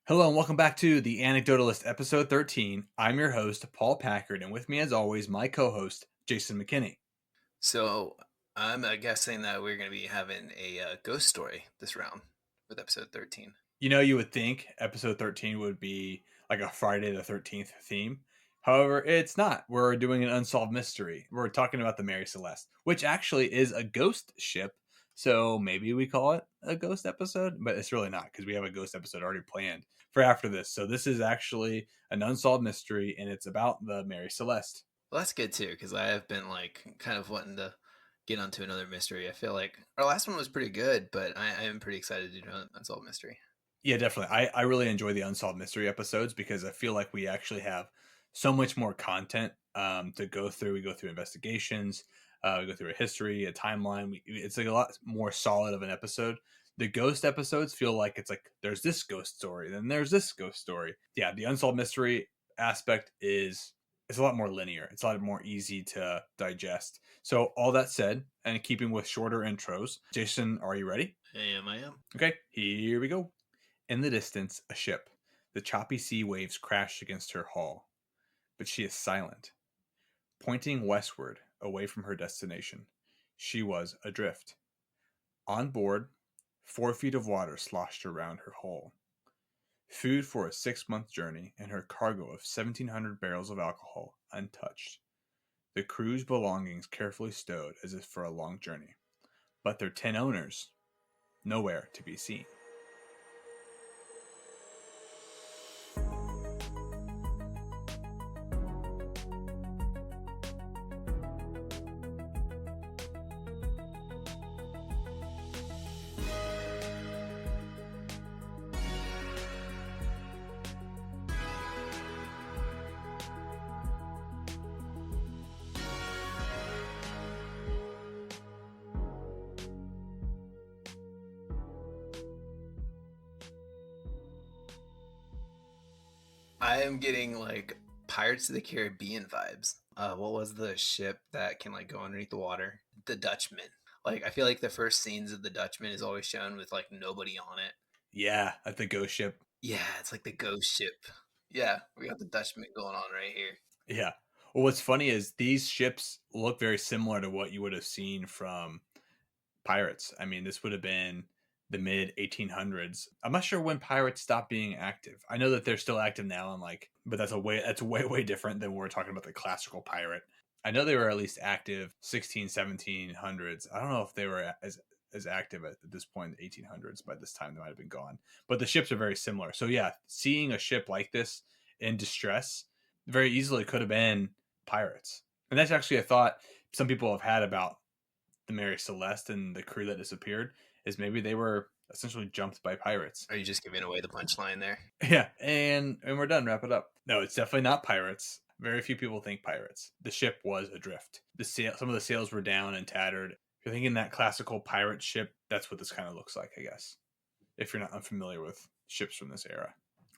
Hello and welcome back to the Anecdotalist episode 13. I'm your host, Paul Packard, and with me as always, my co-host, Jason McKinney. So I'm guessing that we're going to be having a ghost story this round with episode 13. You would think episode 13 would be like a Friday the 13th theme. However, it's not. We're doing an unsolved mystery. We're talking about the Mary Celeste, which actually is a ghost ship. So maybe we call it a ghost episode, but it's really not because we have a ghost episode already planned for after this. So this is actually an unsolved mystery and it's about the Mary Celeste. Well, that's good too, because I have been kind of wanting to get onto another mystery. I feel like our last one was pretty good, but I am pretty excited to do an unsolved mystery. Yeah, definitely. I really enjoy the unsolved mystery episodes because I feel like we actually have so much more content to go through. We go through investigations, we go through a history, a timeline. It's like a lot more solid of an episode. The ghost episodes feel like it's like there's this ghost story, then there's this ghost story. Yeah, the unsolved mystery aspect is it's a lot more linear. It's a lot more easy to digest. So all that said, and keeping with shorter intros, Jason, are you ready? I am. Okay, here we go. In the distance, a ship. The choppy sea waves crash against her hull, but she is silent, pointing westward, away from her destination. She was adrift. On board, 4 feet of water sloshed around her hull. Food for a 6-month journey, and her cargo of 1,700 barrels of alcohol untouched. The crew's belongings carefully stowed as if for a long journey. But their 10 owners, nowhere to be seen. I am getting like Pirates of the Caribbean vibes. What was the ship that can like go underneath the water? The Dutchman. Like I feel like the first scenes of the Dutchman is always shown with like nobody on it. Yeah, at the ghost ship. Yeah, it's like the ghost ship. Yeah, we got the Dutchman going on right here. Yeah. Well, what's funny is these ships look very similar to what you would have seen from pirates. I mean, this would have been the mid 1800s. I'm not sure when pirates stopped being active. I know that they're still active now, and like, but that's way different than we're talking about the classical pirate. I know they were at least active 16, 1700s. I don't know if they were as active at this point in the 1800s. By this time, they might have been gone. But the ships are very similar. So yeah, seeing a ship like this in distress very easily could have been pirates. And that's actually a thought some people have had about the Mary Celeste and the crew that disappeared is maybe they were essentially jumped by pirates. Are you just giving away the punchline there? Yeah, and we're done. Wrap it up. No, it's definitely not pirates. Very few people think pirates. The ship was adrift. Some of the sails were down and tattered. If you're thinking that classical pirate ship, that's what this kind of looks like, I guess. If you're not unfamiliar with ships from this era.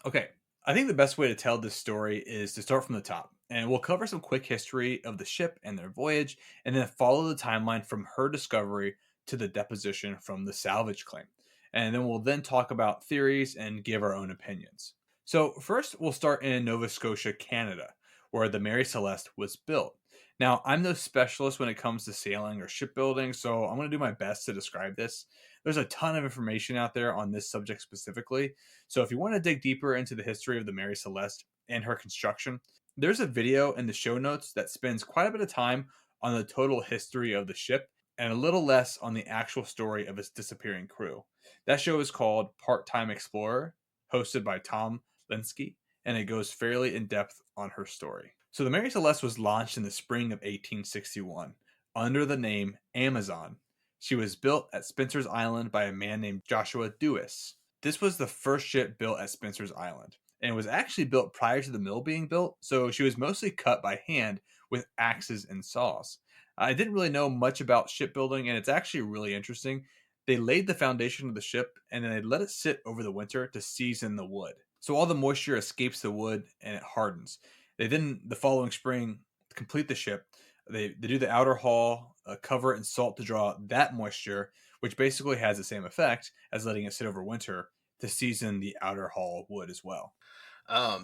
Okay, I think the best way to tell this story is to start from the top. And we'll cover some quick history of the ship and their voyage, and then follow the timeline from her discovery to the deposition from the salvage claim. And then we'll talk about theories and give our own opinions. So first, we'll start in Nova Scotia, Canada, where the Mary Celeste was built. Now, I'm no specialist when it comes to sailing or shipbuilding, so I'm going to do my best to describe this. There's a ton of information out there on this subject specifically, so if you want to dig deeper into the history of the Mary Celeste and her construction, there's a video in the show notes that spends quite a bit of time on the total history of the ship and a little less on the actual story of its disappearing crew. That show is called Part-Time Explorer, hosted by Tom Linsky, and it goes fairly in depth on her story. So the Mary Celeste was launched in the spring of 1861 under the name Amazon. She was built at Spencer's Island by a man named Joshua Dewis. This was the first ship built at Spencer's Island, and it was actually built prior to the mill being built, so she was mostly cut by hand with axes and saws. I didn't really know much about shipbuilding, and it's actually really interesting. They laid the foundation of the ship, and then they let it sit over the winter to season the wood. So all the moisture escapes the wood, and it hardens. They then, the following spring, complete the ship. They do the outer hull, cover it in salt to draw that moisture, which basically has the same effect as letting it sit over winter. to season the outer hull of wood as well.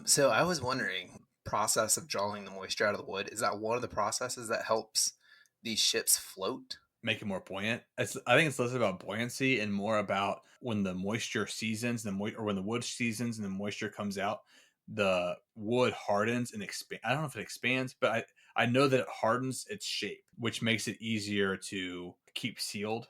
So I was wondering, process of drawing the moisture out of the wood, is that one of the processes that helps these ships float? Make it more buoyant. I think it's less about buoyancy and more about when the moisture seasons, or when the wood seasons and the moisture comes out, the wood hardens and expand. I don't know if it expands, but I know that it hardens its shape, which makes it easier to keep sealed.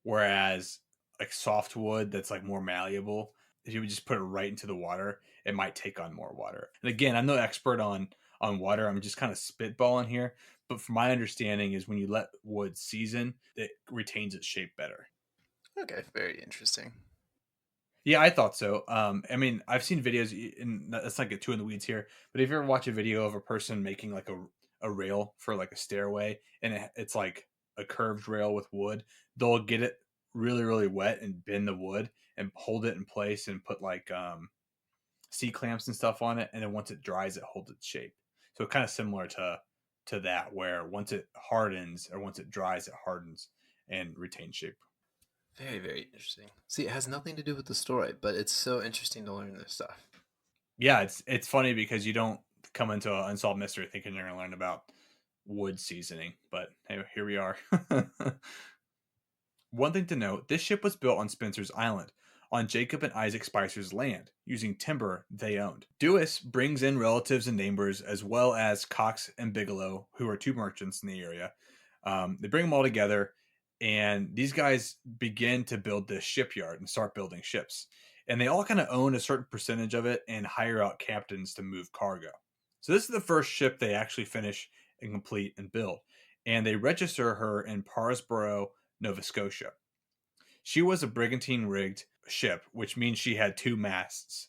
Whereas like soft wood that's like more malleable, if you would just put it right into the water, it might take on more water. And again, I'm no expert on water. I'm just kind of spitballing here. But from my understanding is when you let wood season, it retains its shape better. Okay, very interesting. Yeah, I thought so. I mean, I've seen videos, and let's not get too in the weeds here. But if you ever watch a video of a person making like a rail for like a stairway, and it's like a curved rail with wood, they'll get it really really wet and bend the wood and hold it in place and put like C clamps and stuff on it, and then once it dries, it holds its shape. So kind of similar to that, where once it hardens or once it dries, it hardens and retains shape. Very, very interesting. See, it has nothing to do with the story, but it's so interesting to learn this stuff. Yeah, it's funny because you don't come into an unsolved mystery thinking you're going to learn about wood seasoning, but hey, here we are. One thing to note, this ship was built on Spencer's Island, on Jacob and Isaac Spicer's land, using timber they owned. Dewis brings in relatives and neighbors, as well as Cox and Bigelow, who are two merchants in the area. They bring them all together, and these guys begin to build this shipyard and start building ships. And they all kind of own a certain percentage of it and hire out captains to move cargo. So this is the first ship they actually finish and complete and build. And they register her in Parsborough, Nova Scotia. She was a brigantine rigged ship, which means she had two masts.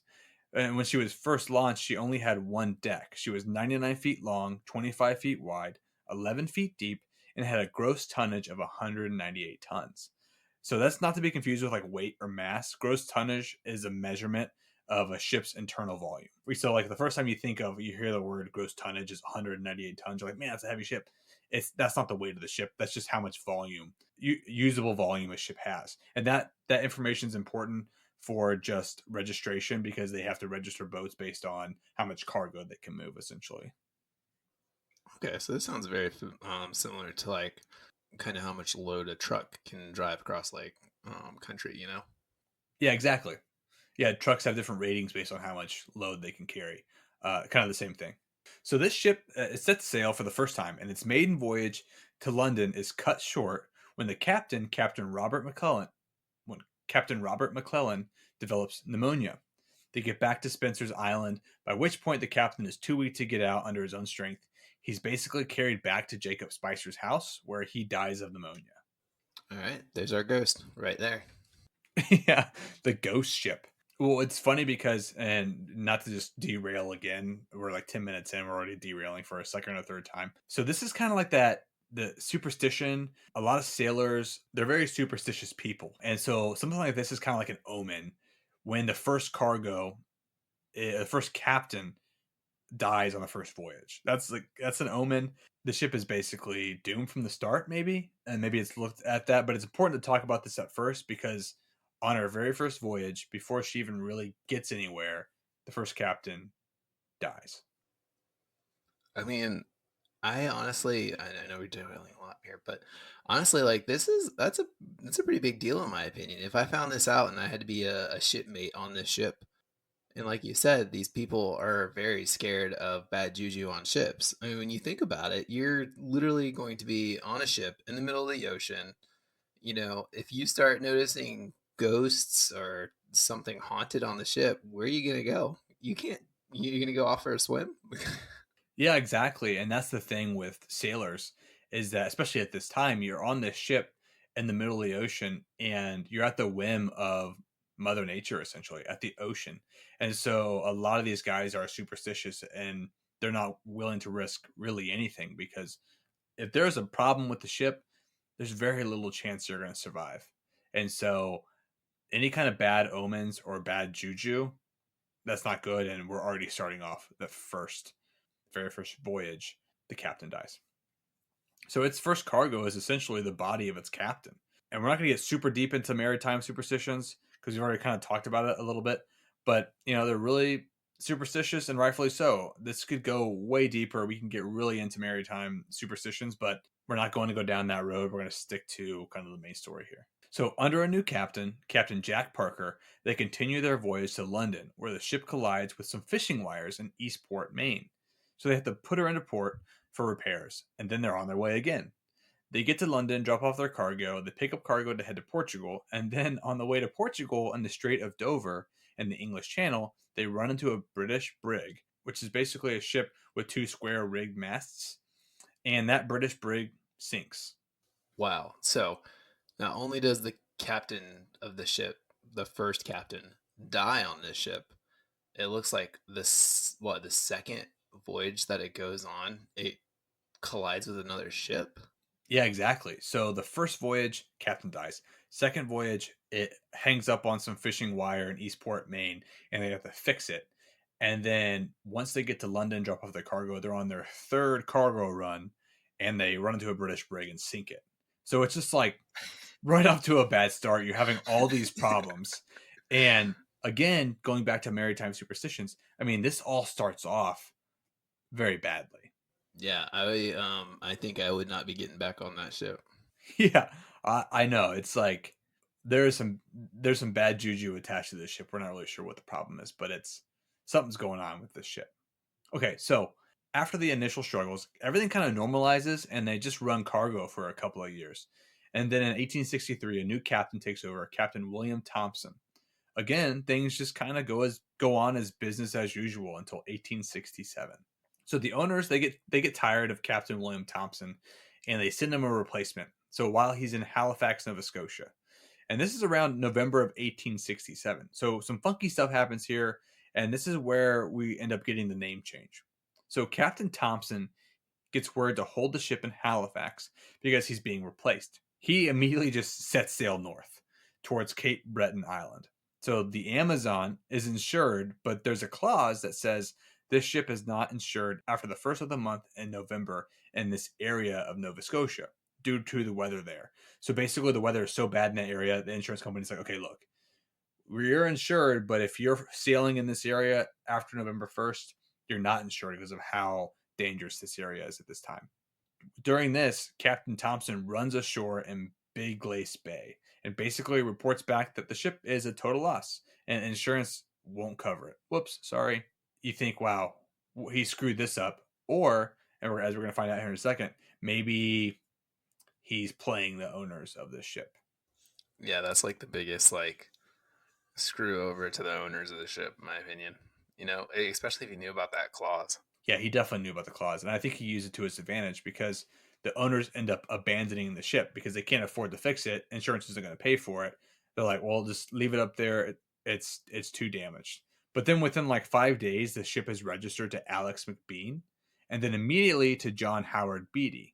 And when she was first launched, she only had one deck. She was 99 feet long, 25 feet wide, 11 feet deep, and had a gross tonnage of 198 tons. So that's not to be confused with like weight or mass. Gross tonnage is a measurement of a ship's internal volume. So like the first time you hear the word gross tonnage is 198 tons, you're like, man, that's a heavy ship. That's not the weight of the ship. That's just how much volume, usable volume a ship has. And that information is important for just registration because they have to register boats based on how much cargo they can move essentially. Okay, so this sounds very similar to like kind of how much load a truck can drive across like country, you know? Yeah, exactly. Yeah, trucks have different ratings based on how much load they can carry. Kind of the same thing. So this ship is set to sail for the first time, and its maiden voyage to London is cut short when when Captain Robert McClellan develops pneumonia. They get back to Spencer's Island, by which point the captain is too weak to get out under his own strength. He's basically carried back to Jacob Spicer's house, where he dies of pneumonia. All right, there's our ghost right there. Yeah, the ghost ship. Well, it's funny because, and not to just derail again, we're like 10 minutes in, we're already derailing for a second or third time. So this is kind of like the superstition. A lot of sailors, they're very superstitious people. And so something like this is kind of like an omen when the first captain dies on the first voyage. That's an omen. The ship is basically doomed from the start, maybe, and maybe it's looked at that. But it's important to talk about this at first because on her very first voyage, before she even really gets anywhere, the first captain dies. I mean, I honestly, I know we're derailing a lot here, but honestly, like that's a pretty big deal in my opinion. If I found this out and I had to be a shipmate on this ship, and like you said, these people are very scared of bad juju on ships. I mean, when you think about it, you're literally going to be on a ship in the middle of the ocean. You know, if you start noticing ghosts or something haunted on the ship, where are you gonna go? You can't. You're gonna go off for a swim. Yeah, exactly. And that's the thing with sailors is that especially at this time, you're on this ship in the middle of the ocean and you're at the whim of Mother Nature essentially at the ocean. And so a lot of these guys are superstitious and they're not willing to risk really anything because if there's a problem with the ship, there's very little chance you're going to survive. And so any kind of bad omens or bad juju, that's not good and we're already starting off the very first voyage, the captain dies. So its first cargo is essentially the body of its captain. And we're not going to get super deep into maritime superstitions because we've already kind of talked about it a little bit. But, they're really superstitious, and rightfully so. This could go way deeper. We can get really into maritime superstitions, but we're not going to go down that road. We're going to stick to kind of the main story here. So, under a new captain, Captain Jack Parker, they continue their voyage to London, where the ship collides with some fishing wires in Eastport, Maine. So, they have to put her into port for repairs, and then they're on their way again. They get to London, drop off their cargo, they pick up cargo to head to Portugal, and then on the way to Portugal in the Strait of Dover and the English Channel, they run into a British brig, which is basically a ship with two square rigged masts, and that British brig sinks. Wow. So not only does the captain of the ship, the first captain, die on this ship, it looks like the second voyage that it goes on, it collides with another ship. Yeah, exactly. So the first voyage, captain dies. Second voyage, it hangs up on some fishing wire in Eastport, Maine, and they have to fix it. And then once they get to London, drop off their cargo, they're on their third cargo run, and they run into a British brig and sink it. So it's just like right up to a bad start. You're having all these problems. And again, going back to maritime superstitions, I mean, this all starts off very badly. Yeah, I think I would not be getting back on that ship. Yeah, I know. It's like there's some bad juju attached to this ship. We're not really sure what the problem is, but it's something's going on with this ship. Okay, so after the initial struggles, everything kind of normalizes and they just run cargo for a couple of years. And then in 1863, a new captain takes over, Captain William Thompson. Again, things just kind of go on as business as usual until 1867. So the owners they get tired of Captain William Thompson and they send him a replacement. So while he's in Halifax, Nova Scotia. And this is around November of 1867. So some funky stuff happens here, and this is where we end up getting the name change. So Captain Thompson gets word to hold the ship in Halifax because he's being replaced. He immediately just sets sail north towards Cape Breton Island. So the Amazon is insured, but there's a clause that says this ship is not insured after the first of the month in November in this area of Nova Scotia due to the weather there. So basically, the weather is so bad in that area, the insurance company's like, okay, look, we're insured, but if you're sailing in this area after November 1st, you're not insured because of how dangerous this area is at this time. During this, Captain Thompson runs ashore in Big Lace Bay and basically reports back that the ship is a total loss and insurance won't cover it. Whoops, sorry. You think, wow, he screwed this up. Or, as we're going to find out here in a second, maybe he's playing the owners of this ship. Yeah, that's like the biggest screw over to the owners of the ship, in my opinion. Especially if you knew about that clause. Yeah, he definitely knew about the clause, and I think he used it to his advantage because the owners end up abandoning the ship because they can't afford to fix it. Insurance isn't going to pay for it. They're like, well, just leave it up there. It's too damaged. But then within like 5 days, the ship is registered to Alex McBean, and then immediately to John Howard Beatty,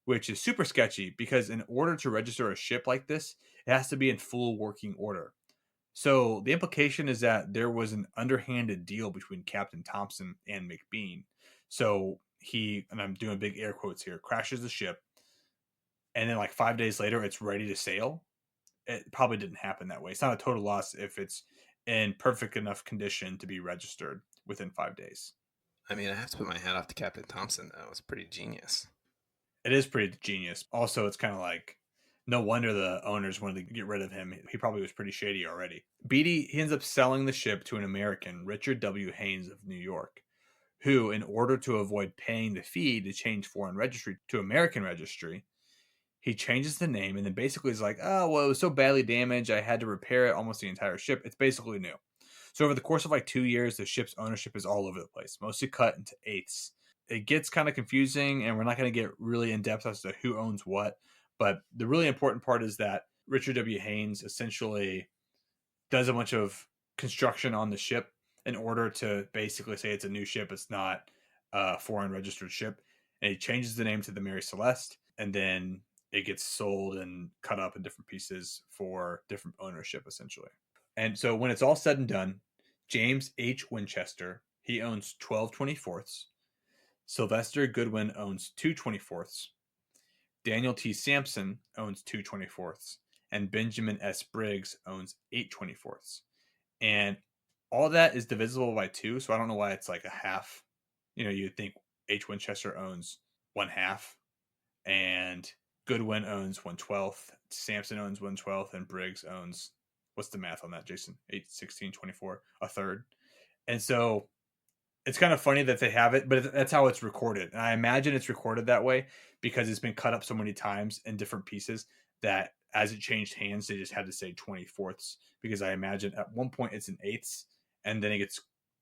which is super sketchy because in order to register a ship like this, it has to be in full working order. So the implication is that there was an underhanded deal between Captain Thompson and McBean. So he, and I'm doing big air quotes here, crashes the ship, and then like 5 days later, it's ready to sail. It probably didn't happen that way. It's not a total loss if it's in perfect enough condition to be registered within 5 days. I mean, I have to put my hat off to Captain Thompson. That was pretty genius. It is pretty genius. Also, it's kind of like no wonder the owners wanted to get rid of him. He probably was pretty shady already. Beatty, he ends up selling the ship to an American, Richard W. Haynes of New York, who, in order to avoid paying the fee to change foreign registry to American registry, he changes the name and then basically is like, oh, well, it was so badly damaged, I had to repair it, almost the entire ship. It's basically new. So over the course of like 2 years, the ship's ownership is all over the place, mostly cut into eighths. It gets kind of confusing, and we're not going to get really in depth as to who owns what. But the really important part is that Richard W. Haynes essentially does a bunch of construction on the ship in order to basically say it's a new ship. It's not a foreign registered ship. And he changes the name to the Mary Celeste, and then it gets sold and cut up in different pieces for different ownership, essentially. And so when it's all said and done, James H. Winchester, he owns 12/24. Sylvester Goodwin owns 2/24. Daniel T. Sampson owns 2/24. and Benjamin S. Briggs owns 8/24. And all that is divisible by 2, so I don't know why it's like a half. You'd think H. Winchester owns 1/2, and Goodwin owns 1/12, Sampson owns 1/12, and Briggs owns, what's the math on that, Jason? 8, 16, 24, a third. And so it's kind of funny that they have it, but that's how it's recorded. And I imagine it's recorded that way because it's been cut up so many times in different pieces that as it changed hands, they just had to say 24ths, because I imagine at one point it's in eighths, and then it gets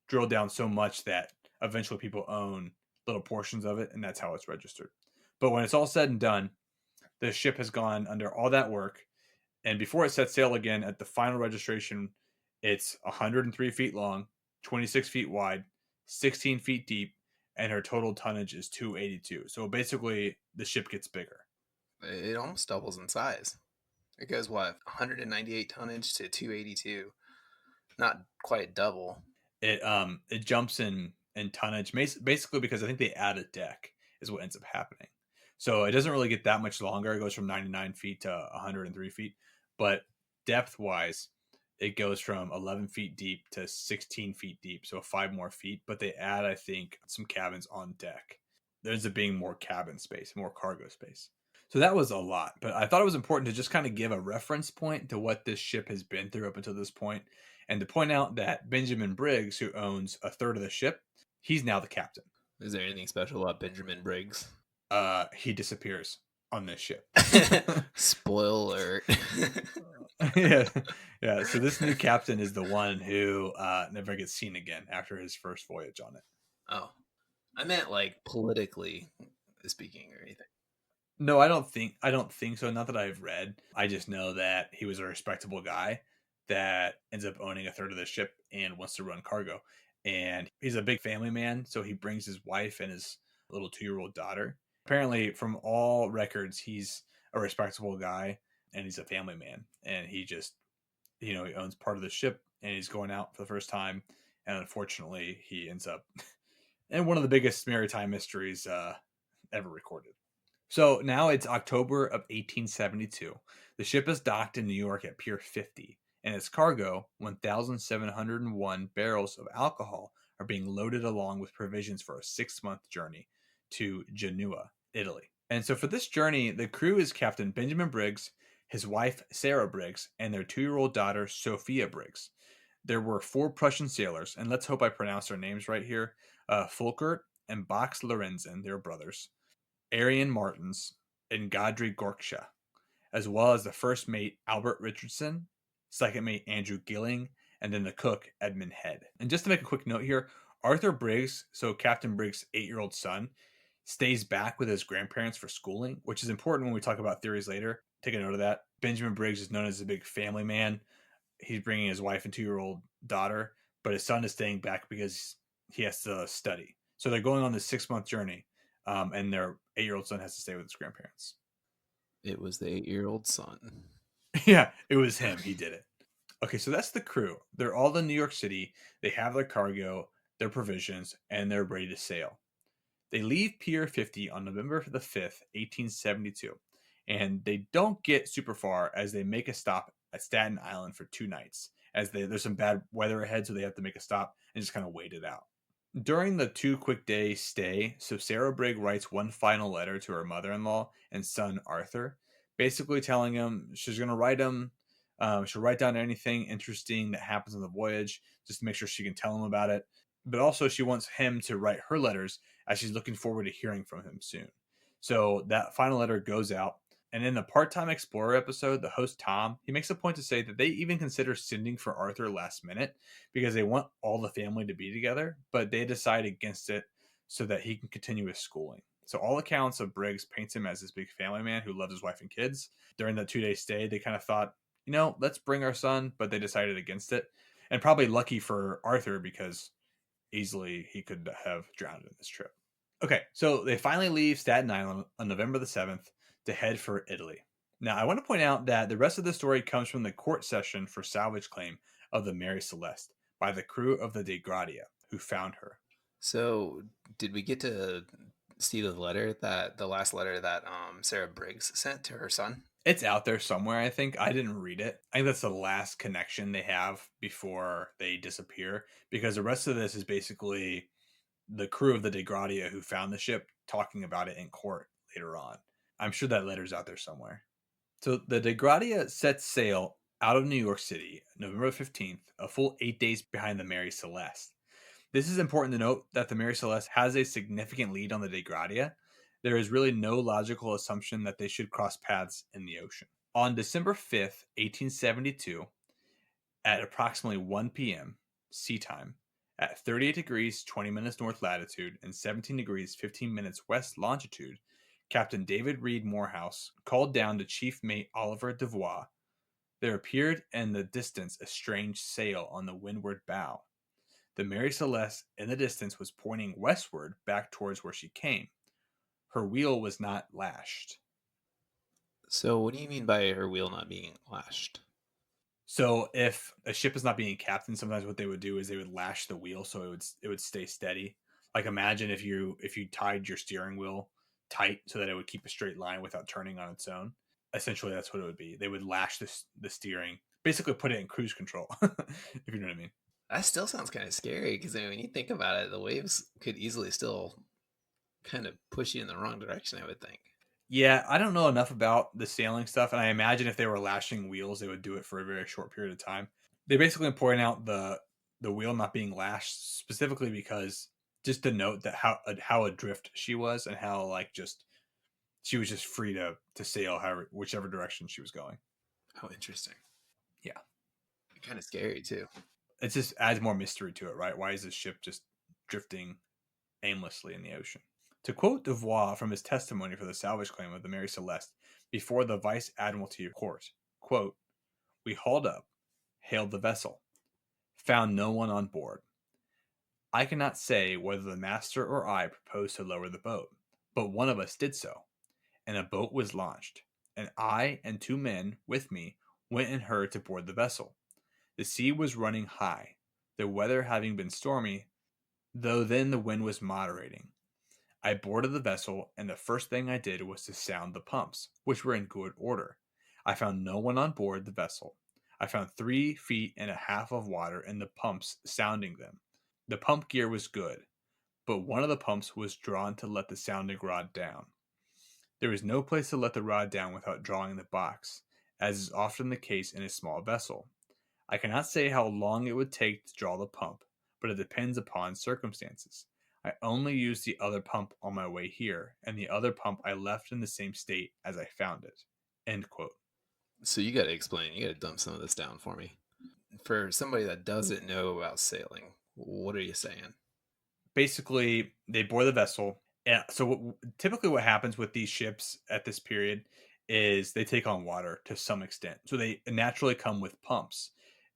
drilled down so much that eventually people own little portions of it, and that's how it's registered. But when it's all said and done, the ship has gone under all that work, and before it sets sail again at the final registration, it's 103 feet long, 26 feet wide, 16 feet deep, and her total tonnage is 282. So basically, the ship gets bigger. It almost doubles in size. It goes, what, 198 tonnage to 282. Not quite double. It jumps in tonnage, basically because I think they add a deck is what ends up happening. So it doesn't really get that much longer. It goes from 99 feet to 103 feet. But depth-wise, it goes from 11 feet deep to 16 feet deep, so 5 more feet. But they add, I think, some cabins on deck. There's a being more cabin space, more cargo space. So that was a lot. But I thought it was important to just kind of give a reference point to what this ship has been through up until this point, and to point out that Benjamin Briggs, who owns a third of the ship, he's now the captain. Is there anything special about Benjamin Briggs? He disappears on this ship. Spoiler. Yeah. So this new captain is the one who never gets seen again after his first voyage on it. Oh, I meant like politically speaking or anything. No, I don't think so. Not that I've read. I just know that he was a respectable guy that ends up owning a third of the ship and wants to run cargo. And he's a big family man, so he brings his wife and his little 2-year-old daughter. Apparently, from all records, he's a respectable guy and he's a family man. And he just, he owns part of the ship and he's going out for the first time. And unfortunately, he ends up in one of the biggest maritime mysteries ever recorded. So now it's October of 1872. The ship is docked in New York at Pier 50, and its cargo, 1,701 barrels of alcohol, are being loaded along with provisions for a 6-month journey to Genoa, Italy. And so for this journey, the crew is Captain Benjamin Briggs, his wife Sarah Briggs, and their 2-year-old daughter Sophia Briggs. There were 4 Prussian sailors, and let's hope I pronounce their names right here. Fulkert and Box Lorenzen, they were brothers. Arian Martins, and Godry Gorksha, as well as the first mate Albert Richardson, second mate Andrew Gilling, and then the cook Edmund Head. And just to make a quick note here, Arthur Briggs, so Captain Briggs' 8-year-old son, stays back with his grandparents for schooling, which is important when we talk about theories later. Take a note of that. Benjamin Briggs is known as a big family man. He's bringing his wife and 2-year-old daughter, but his son is staying back because he has to study. So they're going on this 6-month journey. And their 8-year-old son has to stay with his grandparents. It was the 8-year-old son. Yeah, it was him. He did it. Okay, so that's the crew. They're all in New York City. They have their cargo, their provisions, and they're ready to sail. They leave Pier 50 on November the 5th, 1872. And they don't get super far as they make a stop at Staten Island for 2 nights. There's some bad weather ahead, so they have to make a stop and just kind of wait it out. During the 2 quick day stay, so Sarah Briggs writes one final letter to her mother-in-law and son Arthur, basically telling him she's going to write him. She'll write down anything interesting that happens on the voyage, just to make sure she can tell him about it. But also she wants him to write her letters as she's looking forward to hearing from him soon. So that final letter goes out. And in the Part-Time Explorer episode, the host Tom, he makes a point to say that they even consider sending for Arthur last minute because they want all the family to be together, but they decide against it so that he can continue his schooling. So all accounts of Briggs paints him as this big family man who loves his wife and kids. During that 2-day stay, they kind of thought, let's bring our son, but they decided against it. And probably lucky for Arthur because easily he could have drowned in this trip. Okay, so they finally leave Staten Island on November the 7th to head for Italy. Now, I want to point out that the rest of the story comes from the court session for salvage claim of the Mary Celeste by the crew of the De Gradia, who found her. So, did we get to see the last letter that Sarah Briggs sent to her son? It's out there somewhere, I think. I didn't read it. I think that's the last connection they have before they disappear, because the rest of this is basically the crew of the De Gradia who found the ship talking about it in court later on. I'm sure that letter's out there somewhere. So the De Gradia sets sail out of New York City November 15th, a full 8 days behind the Mary Celeste. This is important to note that the Mary Celeste has a significant lead on the De Gradia. There is really no logical assumption that they should cross paths in the ocean. On December 5th, 1872, at approximately 1 p.m. sea time, at 38 degrees 20 minutes north latitude and 17 degrees 15 minutes west longitude, Captain David Reed Morehouse called down to Chief Mate Oliver Devois. There appeared in the distance a strange sail on the windward bow. The Mary Celeste in the distance was pointing westward back towards where she came. Her wheel was not lashed. So what do you mean by her wheel not being lashed? So if a ship is not being captained, sometimes what they would do is they would lash the wheel so it would stay steady. Like imagine if you tied your steering wheel tight so that it would keep a straight line without turning on its own. Essentially, that's what it would be. They would lash the steering, basically put it in cruise control, if you know what I mean. That still sounds kind of scary because I mean, when you think about it, the waves could easily still kind of push you in the wrong direction, I would think. Yeah, I don't know enough about the sailing stuff, and I imagine if they were lashing wheels, they would do it for a very short period of time. They basically point out the wheel not being lashed specifically because just to note that how adrift she was and how like just she was just free to sail however whichever direction she was going. How interesting. Yeah, Kind of scary too. it just adds more mystery to it, right? Why is this ship just drifting aimlessly in the ocean? To quote Devois from his testimony for the salvage claim of the Mary Celeste before the Vice Admiralty Court, quote, "We hauled up, hailed the vessel, found no one on board. I cannot say whether the master or I proposed to lower the boat, but one of us did so, and a boat was launched, and I and 2 men with me went in her to board the vessel. The sea was running high, the weather having been stormy, though then the wind was moderating. I boarded the vessel, and the first thing I did was to sound the pumps, which were in good order. I found no one on board the vessel. I found 3 feet and a half of water in the pumps sounding them. The pump gear was good, but one of the pumps was drawn to let the sounding rod down. There was no place to let the rod down without drawing the box, as is often the case in a small vessel. I cannot say how long it would take to draw the pump, but it depends upon circumstances. I only used the other pump on my way here, and the other pump I left in the same state as I found it." End quote. So you got to explain. You got to dump some of this down for me. For somebody that doesn't know about sailing, what are you saying? Basically, they board the vessel. And so, typically, what happens with these ships at this period is they take on water to some extent. So they naturally come with pumps,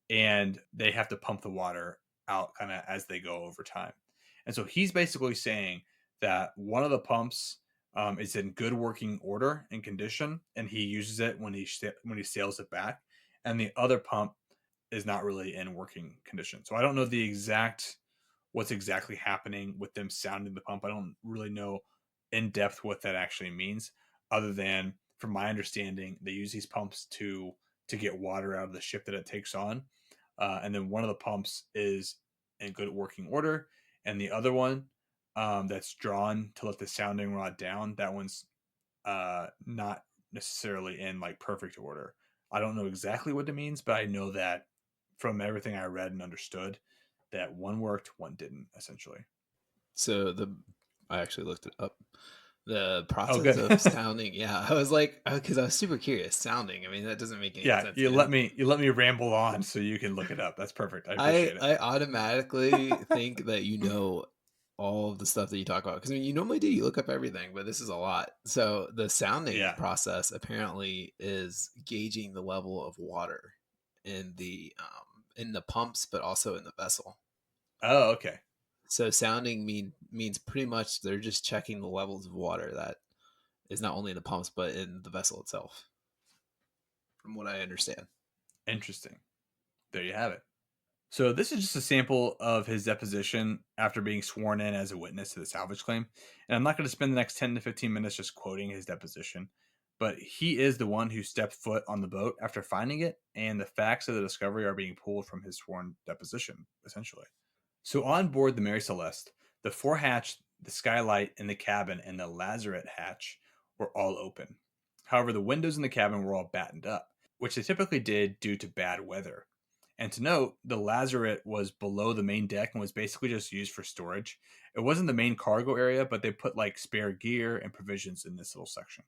and they have to pump the water out kind of as they go over time. And so he's basically saying that one of the pumps is in good working order and condition, and he uses it when he sails it back, and the other pump is not really in working condition. So I don't know what's exactly happening with them sounding the pump. I don't really know in depth what that actually means, other than from my understanding, they use these pumps to get water out of the ship that it takes on, and then one of the pumps is in good working order, and the other one that's drawn to let the sounding rod down, that one's not necessarily in like perfect order. I don't know exactly what it means, but I know that from everything I read and understood, that one worked, one didn't, essentially. So I actually looked it up. The Oh, process good. of sounding, yeah, I was like, because I was super curious. Sounding, I mean, that doesn't make any Yeah, sense. you let me ramble on so you can look it up. That's perfect. I appreciate it. I automatically think that you know all of the stuff that you talk about because I mean, you normally do. You look up everything, but this is a lot. So the sounding Yeah. process apparently is gauging the level of water in the pumps, but also in the vessel. Oh, okay. So sounding means pretty much they're just checking the levels of water that is not only in the pumps but in the vessel itself, from what I understand. Interesting. There you have it. So this is just a sample of his deposition after being sworn in as a witness to the salvage claim. And I'm not going to spend the next 10 to 15 minutes just quoting his deposition. but he is the one who stepped foot on the boat after finding it, and the facts of the discovery are being pulled from his sworn deposition, essentially. So on board the Mary Celeste, the forehatch, the skylight in the cabin, and the lazarette hatch were all open. However, the windows in the cabin were all battened up, which they typically did due to bad weather. And to note, the lazarette was below the main deck and was basically just used for storage. It wasn't the main cargo area, but they put like spare gear and provisions in this little section.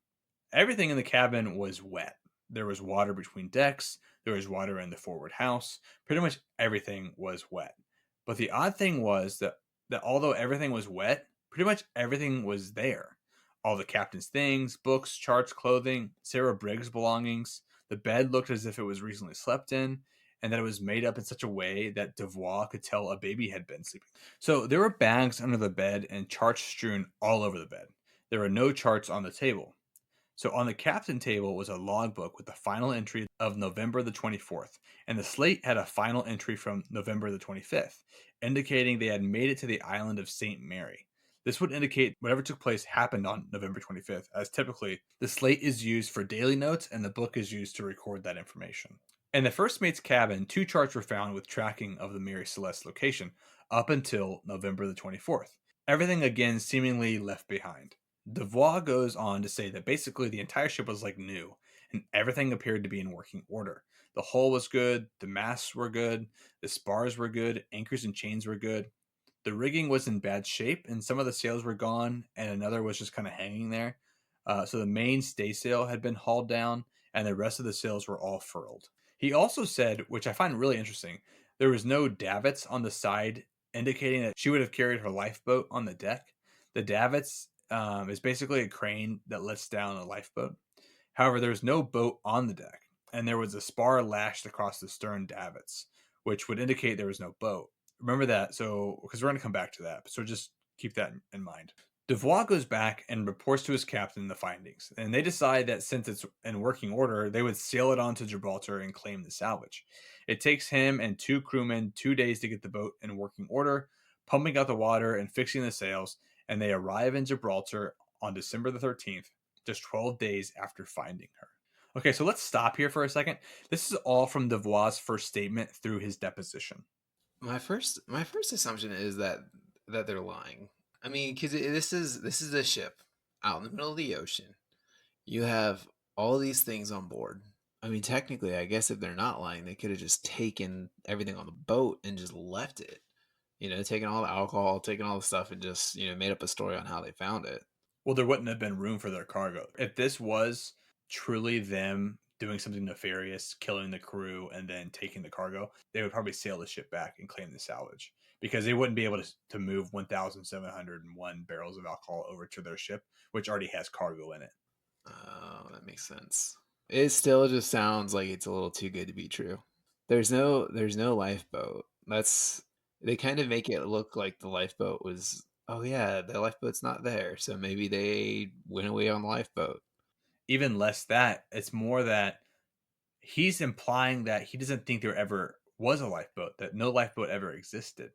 Everything in the cabin was wet. There was water between decks, there was water in the forward house. Pretty much everything was wet. But the odd thing was that although everything was wet, pretty much everything was there. All the captain's things, books, charts, clothing, Sarah Briggs' belongings. The bed looked as if it was recently slept in, and that it was made up in such a way that Devois could tell a baby had been sleeping. So there were bags under the bed and charts strewn all over the bed. There were no charts on the table. So on the captain table was a logbook with the final entry of November the 24th, and the slate had a final entry from November the 25th, indicating they had made it to the island of St. Mary. This would indicate whatever took place happened on November 25th, as typically the slate is used for daily notes and the book is used to record that information. In the first mate's cabin, 2 charts were found with tracking of the Mary Celeste location up until November the 24th. Everything again seemingly left behind. Devois goes on to say that basically the entire ship was like new, and everything appeared to be in working order. The hull was good, the masts were good, the spars were good, anchors and chains were good. The rigging was in bad shape, and some of the sails were gone, and another was just kind of hanging there. So the main staysail had been hauled down, and the rest of the sails were all furled. He also said, which I find really interesting, there was no davits on the side, indicating that she would have carried her lifeboat on the deck. The davits is basically a crane that lets down a lifeboat. However, there was no boat on the deck, and there was a spar lashed across the stern davits, which would indicate there was no boat. Remember that, so because we're going to come back to that, so just keep that in mind. Devois goes back and reports to his captain the findings, and they decide that since it's in working order, they would sail it on to Gibraltar and claim the salvage. It takes him and 2 crewmen 2 days to get the boat in working order, pumping out the water and fixing the sails, and they arrive in Gibraltar on December the 13th, just 12 days after finding her. Okay, so let's stop here for a second. This is all from Devois' first statement through his deposition. My first assumption is that they're lying. I mean, because this is a ship out in the middle of the ocean. You have all these things on board. I mean, technically, I guess if they're not lying, they could have just taken everything on the boat and just left it. Taking all the alcohol, taking all the stuff, and just made up a story on how they found it. Well, there wouldn't have been room for their cargo if this was truly them doing something nefarious, killing the crew, and then taking the cargo. They would probably sail the ship back and claim the salvage because they wouldn't be able to move 1,701 barrels of alcohol over to their ship, which already has cargo in it. Oh, that makes sense. It still just sounds like it's a little too good to be true. There's no lifeboat. They kind of make it look like the lifeboat was, oh yeah, the lifeboat's not there, so maybe they went away on the lifeboat. Even less that, it's more that he's implying that he doesn't think there ever was a lifeboat, that no lifeboat ever existed,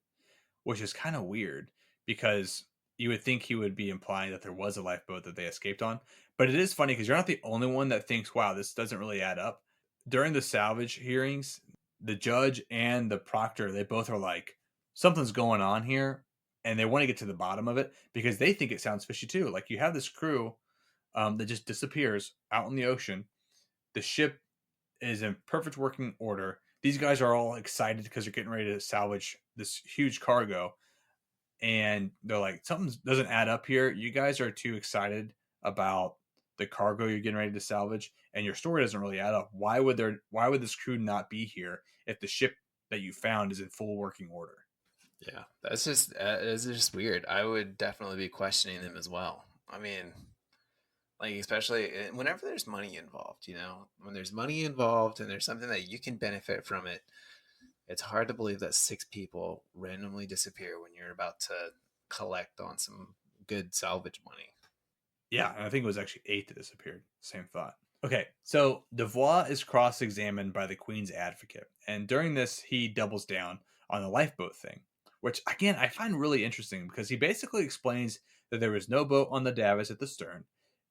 which is kind of weird because you would think he would be implying that there was a lifeboat that they escaped on. But it is funny because you're not the only one that thinks, wow, this doesn't really add up. During the salvage hearings, the judge and the proctor, they both are like, something's going on here. And they want to get to the bottom of it because they think it sounds fishy too. Like you have this crew that just disappears out in the ocean. The ship is in perfect working order. These guys are all excited because they're getting ready to salvage this huge cargo. And they're like, something doesn't add up here. You guys are too excited about the cargo you're getting ready to salvage, and your story doesn't really add up. Why would this crew not be here if the ship that you found is in full working order? Yeah, that's just weird. I would definitely be questioning them as well. I mean, like especially whenever there's money involved, when there's money involved and there's something that you can benefit from it, it's hard to believe that 6 people randomly disappear when you're about to collect on some good salvage money. Yeah, and I think it was actually 8 that disappeared. Same thought. Okay, so Devois is cross-examined by the Queen's advocate, and during this, he doubles down on the lifeboat thing, which, again, I find really interesting because he basically explains that there was no boat on the davits at the stern,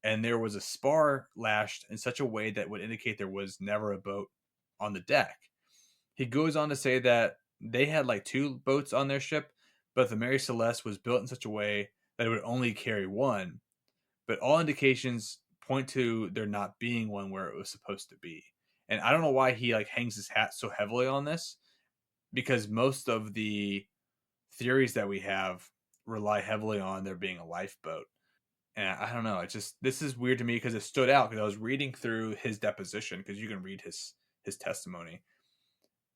and there was a spar lashed in such a way that would indicate there was never a boat on the deck. He goes on to say that they had like 2 boats on their ship, but the Mary Celeste was built in such a way that it would only carry one. But all indications point to there not being one where it was supposed to be. And I don't know why he like hangs his hat so heavily on this, because most of the theories that we have rely heavily on there being a lifeboat. And I don't know, this is weird to me because it stood out because I was reading through his deposition, because you can read his testimony,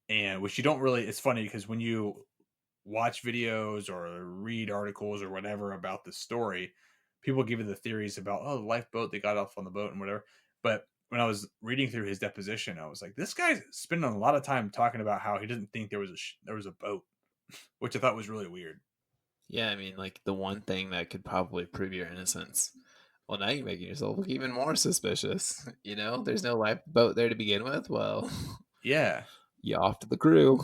and which you don't really. It's funny because when you watch videos or read articles or whatever about the story, people give you the theories about, oh, the lifeboat, they got off on the boat and whatever. But when I was reading through his deposition, I was like, this guy's spending a lot of time talking about how he doesn't think there was a boat, which I thought was really weird. Yeah, I mean, like the one thing that could probably prove your innocence. Well, now you're making yourself look even more suspicious. You know, there's no lifeboat there to begin with. Well, Yeah. you off to the crew.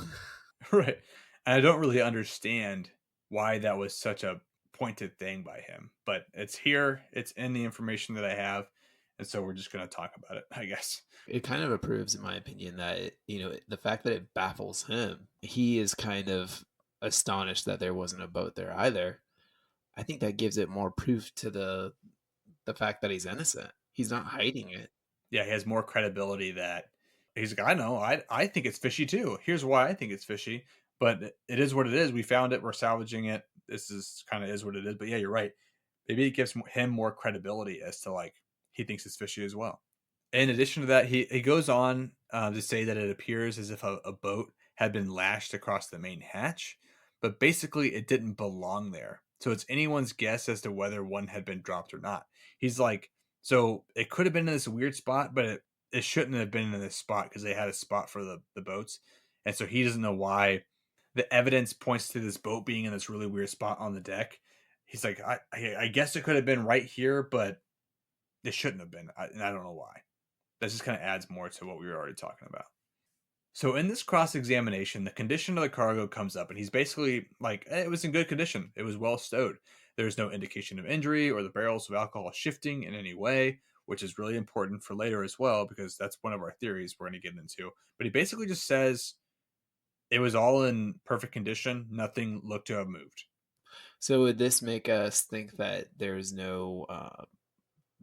Right. And I don't really understand why that was such a pointed thing by him, but it's here, it's in the information that I have, and so we're just going to talk about it, I guess. It kind of approves, in my opinion, that the fact that it baffles him. He is kind of astonished that there wasn't a boat there either. I think that gives it more proof to the fact that he's innocent. He's not hiding it. Yeah, he has more credibility that he's like, I know, I think it's fishy too. Here's why I think it's fishy, but it is what it is. We found it, we're salvaging it. This is kind of is what it is. But yeah, you're right. Maybe it gives him more credibility as to like he thinks it's fishy as well. In addition to that, he goes on to say that it appears as if a boat had been lashed across the main hatch, but basically it didn't belong there. So it's anyone's guess as to whether one had been dropped or not. He's like, so it could have been in this weird spot, but it shouldn't have been in this spot because they had a spot for the boats. And so he doesn't know why the evidence points to this boat being in this really weird spot on the deck. He's like, I guess it could have been right here, but it shouldn't have been. And I don't know why. That just kind of adds more to what we were already talking about. So in this cross-examination, the condition of the cargo comes up, and he's basically like, it was in good condition. It was well stowed. There's no indication of injury or the barrels of alcohol shifting in any way, which is really important for later as well, because that's one of our theories we're going to get into. But he basically just says it was all in perfect condition. Nothing looked to have moved. So would this make us think that there's no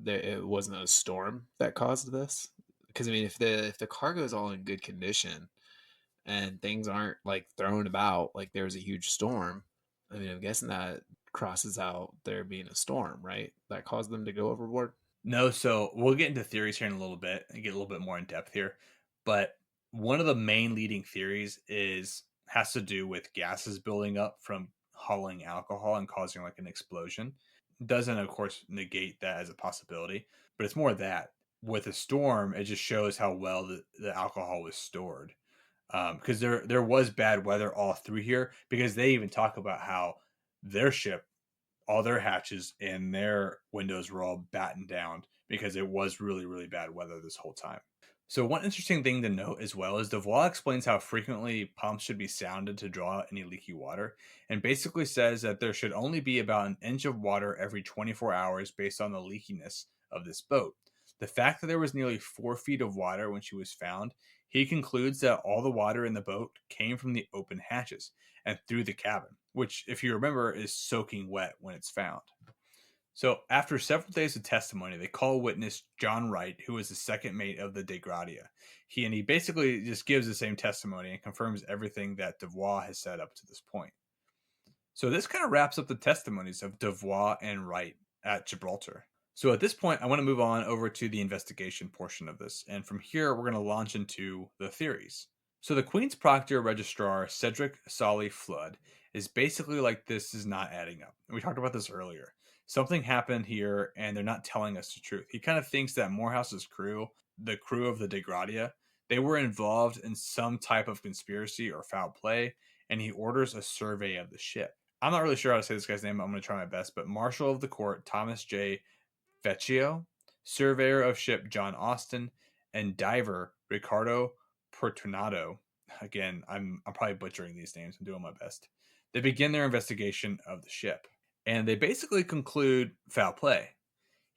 there it wasn't a storm that caused this? Because I mean, if the cargo is all in good condition and things aren't like thrown about like there was a huge storm, I mean, I'm guessing that crosses out there being a storm, right? That caused them to go overboard. No, so we'll get into theories here in a little bit and get a little bit more in depth here. But one of the main leading theories has to do with gases building up from hauling alcohol and causing like an explosion. Doesn't of course negate that as a possibility, but it's more that with a storm, it just shows how well the alcohol was stored. Because there was bad weather all through here, because they even talk about how their ship, all their hatches and their windows were all battened down because it was really, really bad weather this whole time. So one interesting thing to note as well is Devois explains how frequently pumps should be sounded to draw any leaky water, and basically says that there should only be about an inch of water every 24 hours based on the leakiness of this boat. The fact that there was nearly 4 feet of water when she was found, he concludes that all the water in the boat came from the open hatches and through the cabin, which, if you remember, is soaking wet when it's found. So, after several days of testimony, they call witness John Wright, who was the second mate of the De Gradia. He basically just gives the same testimony and confirms everything that Devois has said up to this point. So, this kind of wraps up the testimonies of Devois and Wright at Gibraltar. So, at this point, I want to move on over to the investigation portion of this. And from here, we're going to launch into the theories. So, the Queen's Proctor Registrar, Cedric Solly Flood, is basically like, this is not adding up. And we talked about this earlier. Something happened here, and they're not telling us the truth. He kind of thinks that Morehouse's crew, the crew of the De Gradia, they were involved in some type of conspiracy or foul play, and he orders a survey of the ship. I'm not really sure how to say this guy's name. I'm going to try my best, but Marshal of the Court Thomas J. Vecchio, Surveyor of Ship John Austin, and Diver Ricardo Portunato. Again, I'm probably butchering these names. I'm doing my best. They begin their investigation of the ship, and they basically conclude foul play.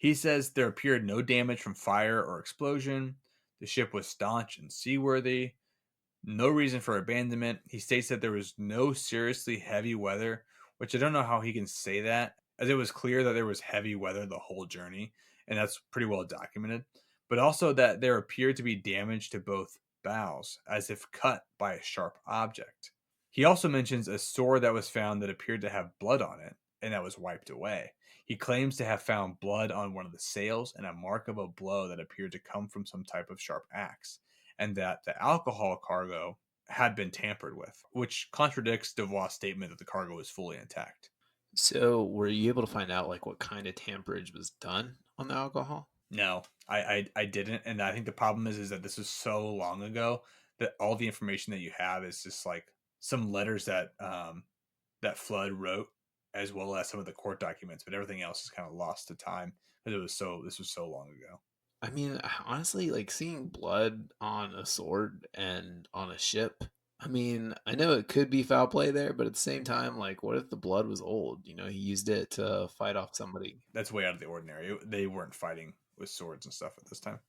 He says there appeared no damage from fire or explosion. The ship was staunch and seaworthy. No reason for abandonment. He states that there was no seriously heavy weather, which I don't know how he can say that, as it was clear that there was heavy weather the whole journey, and that's pretty well documented. But also that there appeared to be damage to both bows, as if cut by a sharp object. He also mentions a sword that was found that appeared to have blood on it, and that was wiped away. He claims to have found blood on one of the sails and a mark of a blow that appeared to come from some type of sharp axe, and that the alcohol cargo had been tampered with, which contradicts Devois' statement that the cargo was fully intact. So, were you able to find out like what kind of tamperage was done on the alcohol? No, I didn't, and I think the problem is that this is so long ago that all the information that you have is just like some letters that that Flood wrote, as well as some of the court documents, but everything else is kind of lost to time because this was so long ago. I mean, honestly, like seeing blood on a sword and on a ship. I mean, I know it could be foul play there, but at the same time, like, what if the blood was old? You know, he used it to fight off somebody. That's way out of the ordinary. They weren't fighting with swords and stuff at this time.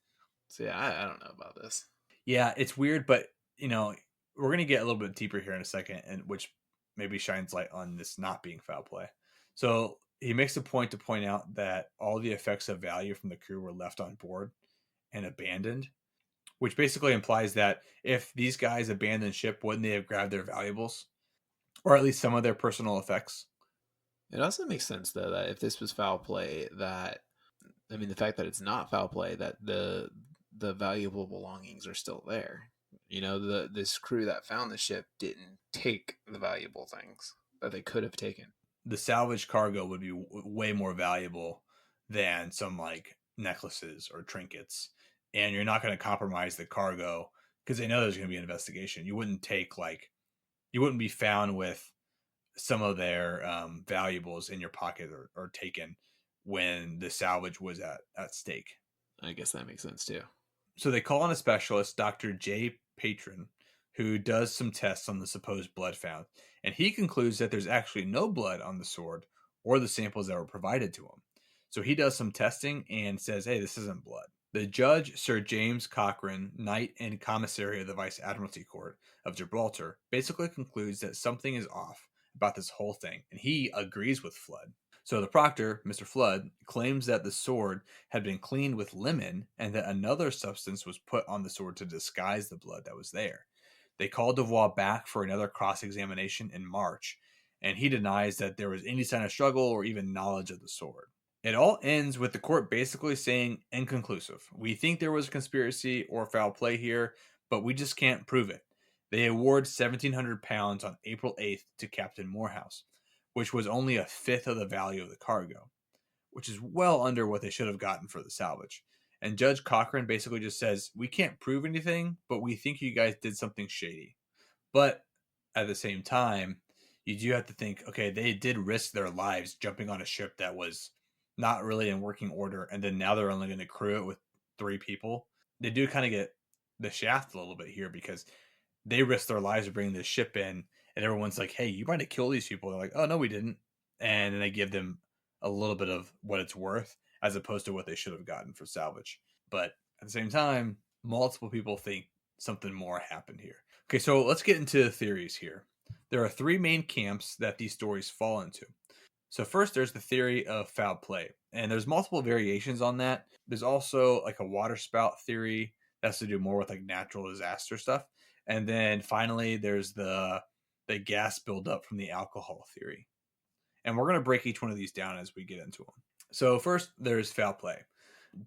So yeah, I don't know about this. Yeah, it's weird, but you know, we're gonna get a little bit deeper here in a second, and which maybe shines light on this not being foul play. So he makes a point to point out that all the effects of value from the crew were left on board and abandoned, which basically implies that if these guys abandoned ship, wouldn't they have grabbed their valuables, or at least some of their personal effects? It also makes sense though that if this was foul play, that I mean, the fact that it's not foul play, that the valuable belongings are still there. You know, this crew that found the ship didn't take the valuable things that they could have taken. The salvage cargo would be way more valuable than some like necklaces or trinkets, and you're not going to compromise the cargo because they know there's going to be an investigation. You wouldn't take like you wouldn't be found with some of their valuables in your pocket or taken when the salvage was at stake. I guess that makes sense too. So they call on a specialist, Dr. J. Patron, who does some tests on the supposed blood found, and he concludes that there's actually no blood on the sword or the samples that were provided to him. So he does some testing and says, hey, this isn't blood. The judge, Sir James Cochrane, Knight and Commissary of the Vice Admiralty Court of Gibraltar, basically concludes that something is off about this whole thing, and he agrees with Flood. So the proctor, Mr. Flood, claims that the sword had been cleaned with lemon and that another substance was put on the sword to disguise the blood that was there. They called Devois back for another cross-examination in March, and he denies that there was any sign of struggle or even knowledge of the sword. It all ends with the court basically saying inconclusive. We think there was a conspiracy or foul play here, but we just can't prove it. They award £1,700 on April 8th to Captain Morehouse, which was only a fifth of the value of the cargo, which is well under what they should have gotten for the salvage. And Judge Cochran basically just says, we can't prove anything, but we think you guys did something shady. But at the same time, you do have to think, okay, they did risk their lives jumping on a ship that was not really in working order, and then now they're only going to crew it with 3 people. They do kind of get the shaft a little bit here because they risked their lives to bring this ship in, and everyone's like, hey, you might have killed these people. They're like, oh, no, we didn't. And then they give them a little bit of what it's worth as opposed to what they should have gotten for salvage. But at the same time, multiple people think something more happened here. Okay, so let's get into the theories here. There are 3 main camps that these stories fall into. So first, there's the theory of foul play, and there's multiple variations on that. There's also like a water spout theory that has to do more with like natural disaster stuff. And then finally, there's the gas buildup from the alcohol theory. And we're going to break each one of these down as we get into them. So first, there's foul play.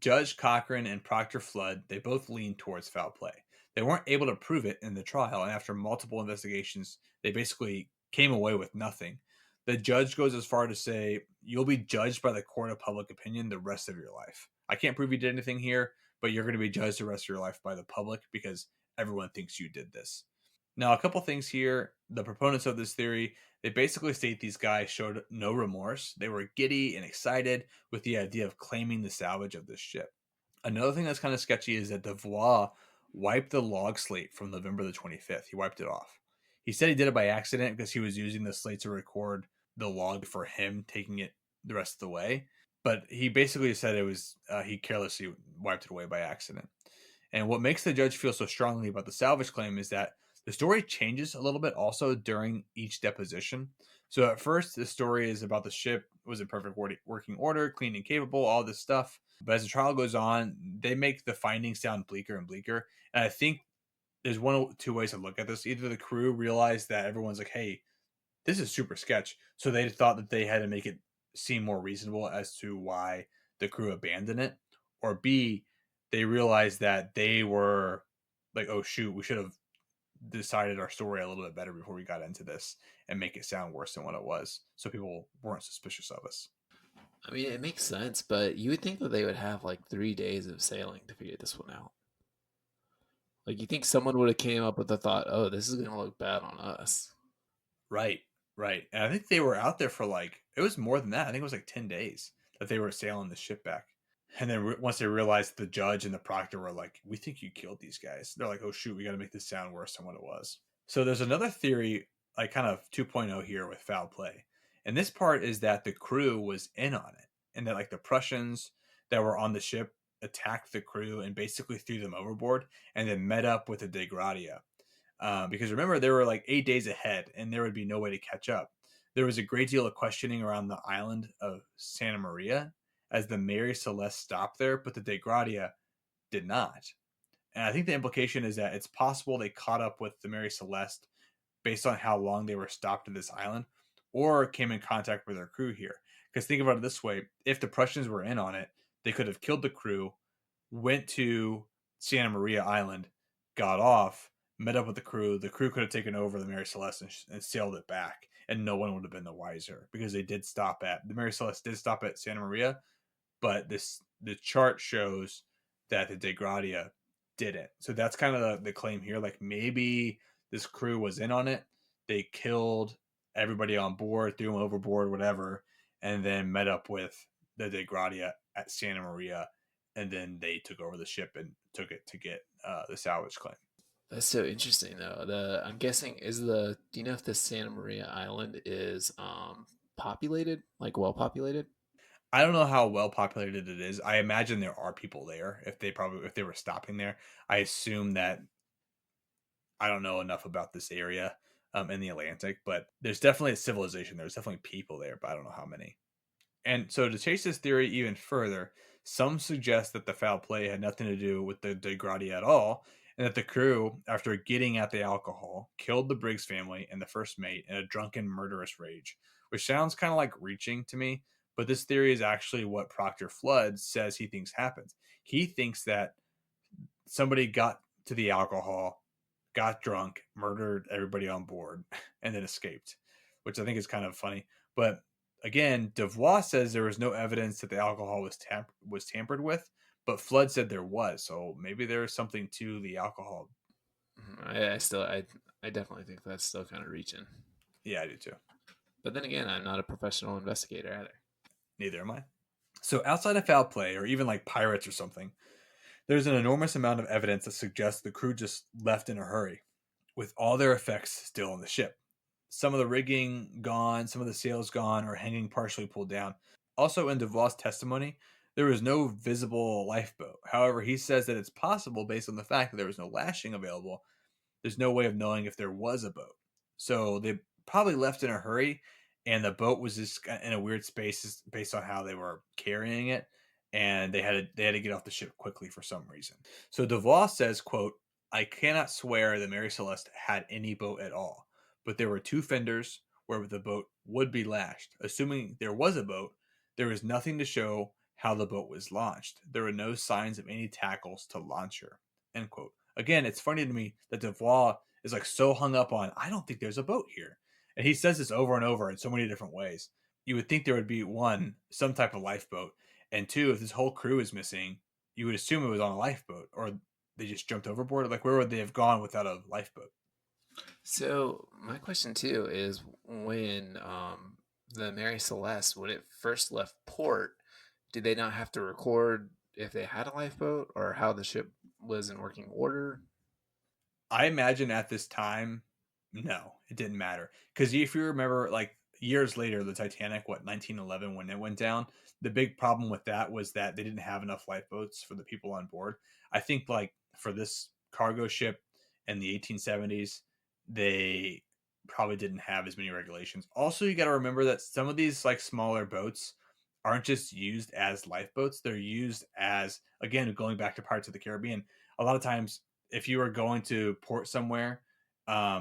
Judge Cochran and Proctor Flood, they both lean towards foul play. They weren't able to prove it in the trial, and after multiple investigations, they basically came away with nothing. The judge goes as far to say, you'll be judged by the court of public opinion the rest of your life. I can't prove you did anything here, but you're going to be judged the rest of your life by the public because everyone thinks you did this. Now, a couple things here. The proponents of this theory, they basically state these guys showed no remorse. They were giddy and excited with the idea of claiming the salvage of this ship. Another thing that's kind of sketchy is that Devois wiped the log slate from November the 25th. He wiped it off. He said he did it by accident because he was using the slate to record the log for him taking it the rest of the way. but he basically said it was he carelessly wiped it away by accident. And what makes the judge feel so strongly about the salvage claim is that the story changes a little bit also during each deposition. So at first, the story is about the ship was in perfect working order, clean and capable, all this stuff. But as the trial goes on, they make the findings sound bleaker and bleaker. And I think there's one or two ways to look at this. Either the crew realized that everyone's like, hey, this is super sketch. So they thought that they had to make it seem more reasonable as to why the crew abandoned it. Or B, they realized that they were like, oh, shoot, we should have decided our story a little bit better before we got into this and make it sound worse than what it was. So people weren't suspicious of us. I mean, it makes sense, but you would think that they would have like 3 days of sailing to figure this one out. Like, you think someone would have came up with the thought, oh, this is going to look bad on us. Right, right. And I think they were out there for like, it was more than that. I think it was like 10 days that they were sailing the ship back. And then once they realized the judge and the proctor were like, we think you killed these guys. They're like, oh, shoot, we got to make this sound worse than what it was. So there's another theory, like kind of 2.0 here with foul play. And this part is that the crew was in on it and that like the Prussians that were on the ship attacked the crew and basically threw them overboard and then met up with the De Gradia. Because remember, they were like 8 days ahead and there would be no way to catch up. There was a great deal of questioning around the island of Santa Maria as the Mary Celeste stopped there, but the De Gradia did not. And I think the implication is that it's possible they caught up with the Mary Celeste based on how long they were stopped at this island or came in contact with their crew here. Because think about it this way, if the Prussians were in on it, they could have killed the crew, went to Santa Maria Island, got off, met up with the crew. The crew could have taken over the Mary Celeste and sailed it back, and no one would have been the wiser because they did stop at the Mary Celeste did stop at Santa Maria, but the chart shows that the De Gradia didn't. So that's kind of the claim here. Like maybe this crew was in on it. They killed everybody on board, threw them overboard, whatever, and then met up with the De Gradia at Santa Maria, and then they took over the ship and took it to get the salvage claim. That's so interesting, though. I'm guessing do you know if the Santa Maria Island is populated, like well populated? I don't know how well populated it is. I imagine there are people there if they were stopping there. I assume that I don't know enough about this area in the Atlantic, but there's definitely a civilization. There's definitely people there, but I don't know how many. And so to chase this theory even further, some suggest that the foul play had nothing to do with the De Gradia at all, and that the crew, after getting at the alcohol, killed the Briggs family and the first mate in a drunken, murderous rage, which sounds kind of like reaching to me, but this theory is actually what Proctor Flood says he thinks happens. He thinks that somebody got to the alcohol, got drunk, murdered everybody on board, and then escaped, which I think is kind of funny. But again, Devois says there was no evidence that the alcohol was tampered with, but Flood said there was. So maybe there is something to the alcohol. I definitely think that's still kind of reaching. Yeah, I do too. But then again, I'm not a professional investigator either. Neither am I. So outside of foul play, or even like pirates or something, there's an enormous amount of evidence that suggests the crew just left in a hurry, with all their effects still on the ship. Some of the rigging gone, some of the sails gone, or hanging partially pulled down. Also, in Devois' testimony, there was no visible lifeboat. However, he says that it's possible, based on the fact that there was no lashing available, there's no way of knowing if there was a boat. So they probably left in a hurry, and the boat was just in a weird space based on how they were carrying it, and they had to get off the ship quickly for some reason. So Devois says, quote, I cannot swear that Mary Celeste had any boat at all, but there were two fenders where the boat would be lashed. Assuming there was a boat, there was nothing to show how the boat was launched. There were no signs of any tackles to launch her. End quote. Again, it's funny to me that Devois is like so hung up on, I don't think there's a boat here. And he says this over and over in so many different ways. You would think there would be one, some type of lifeboat. And two, if this whole crew is missing, you would assume it was on a lifeboat or they just jumped overboard. Like, where would they have gone without a lifeboat? So my question too is when the Mary Celeste, when it first left port, did they not have to record if they had a lifeboat or how the ship was in working order? I imagine at this time, no, it didn't matter. Because if you remember, like, years later, the Titanic, 1911, when it went down, the big problem with that was that they didn't have enough lifeboats for the people on board. I think like for this cargo ship in the 1870s, they probably didn't have as many regulations. Also, you got to remember that some of these like smaller boats aren't just used as lifeboats. They're used as, again, going back to Pirates of the Caribbean, a lot of times if you were going to port somewhere,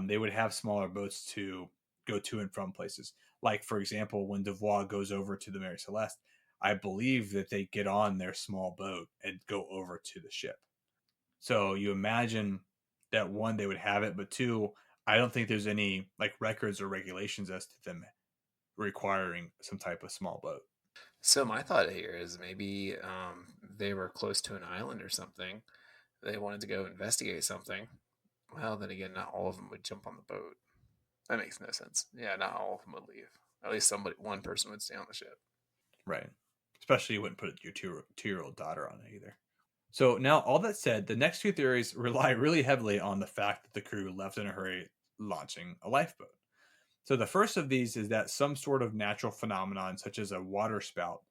they would have smaller boats to go to and from places. Like, for example, when Devois goes over to the Mary Celeste, I believe that they get on their small boat and go over to the ship. So you imagine that one, they would have it, but two, I don't think there's any like records or regulations as to them requiring some type of small boat. So my thought here is maybe they were close to an island or something. They wanted to go investigate something. Well, then again, not all of them would jump on the boat. That makes no sense. Yeah, not all of them would leave. At least one person would stay on the ship. Right. Especially you wouldn't put your two-year-old daughter on it either. So now, all that said, the next two theories rely really heavily on the fact that the crew left in a hurry launching a lifeboat. So the first of these is that some sort of natural phenomenon, such as a water spout,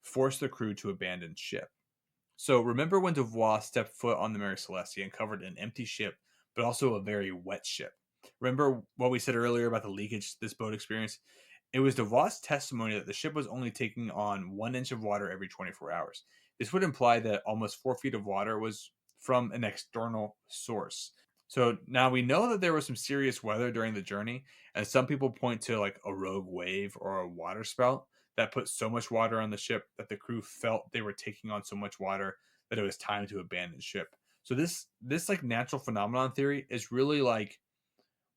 forced the crew to abandon ship. So remember when Devois stepped foot on the Mary Celeste, he uncovered an empty ship, but also a very wet ship. Remember what we said earlier about the leakage this boat experienced? It was Devois' testimony that the ship was only taking on 1 inch of water every 24 hours. This would imply that almost 4 feet of water was from an external source. So now we know that there was some serious weather during the journey, and some people point to like a rogue wave or a water spout that put so much water on the ship that the crew felt they were taking on so much water that it was time to abandon ship. So this like natural phenomenon theory is really like,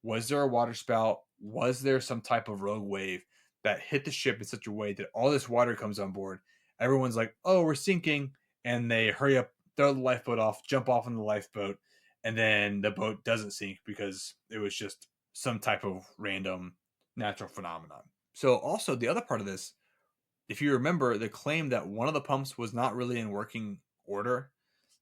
was there a water spout? Was there some type of rogue wave that hit the ship in such a way that all this water comes on board? Everyone's like, "Oh, we're sinking," and they hurry up, throw the lifeboat off, jump off in the lifeboat, and then the boat doesn't sink because it was just some type of random natural phenomenon. So also the other part of this, if you remember, the claim that one of the pumps was not really in working order,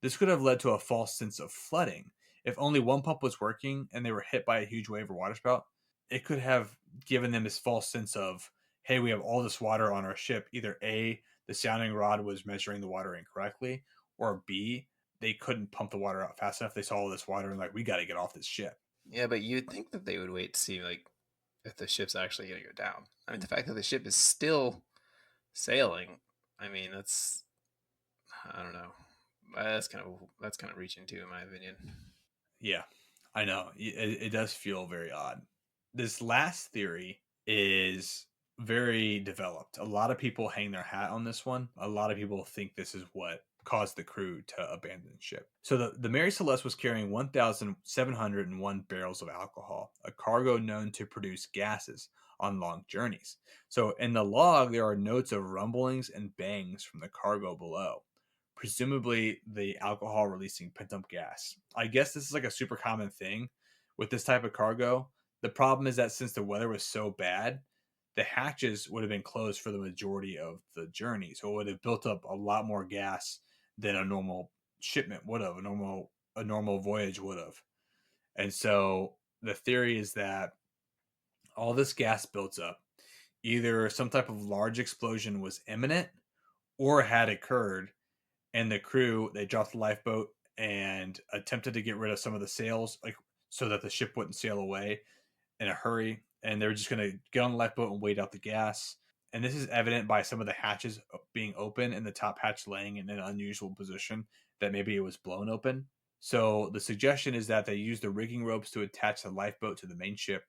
this could have led to a false sense of flooding. If only one pump was working and they were hit by a huge wave or water spout, it could have given them this false sense of, hey, we have all this water on our ship. Either A, the sounding rod was measuring the water incorrectly, or B, they couldn't pump the water out fast enough. They saw all this water and like, we got to get off this ship. Yeah, but you'd think that they would wait to see like if the ship's actually going to go down. I mean, the fact that the ship is still sailing, I mean, that's I don't know. That's kind of reaching too, in my opinion. Yeah, I know. It does feel very odd. This last theory is very developed. A lot of people hang their hat on this one. A lot of people think this is what caused the crew to abandon ship. So the Mary Celeste was carrying 1,701 barrels of alcohol, a cargo known to produce gases on long journeys. So in the log, there are notes of rumblings and bangs from the cargo below, presumably the alcohol releasing pent up gas. I guess this is like a super common thing with this type of cargo. The problem is that since the weather was so bad, the hatches would have been closed for the majority of the journey. So it would have built up a lot more gas than a normal shipment would have, a normal voyage would have. And so the theory is that all this gas built up. Either some type of large explosion was imminent or had occurred, and the crew, they dropped the lifeboat and attempted to get rid of some of the sails, like so that the ship wouldn't sail away in a hurry, and they were just going to get on the lifeboat and wait out the gas. And this is evident by some of the hatches being open and the top hatch laying in an unusual position, that maybe it was blown open. So the suggestion is that they used the rigging ropes to attach the lifeboat to the main ship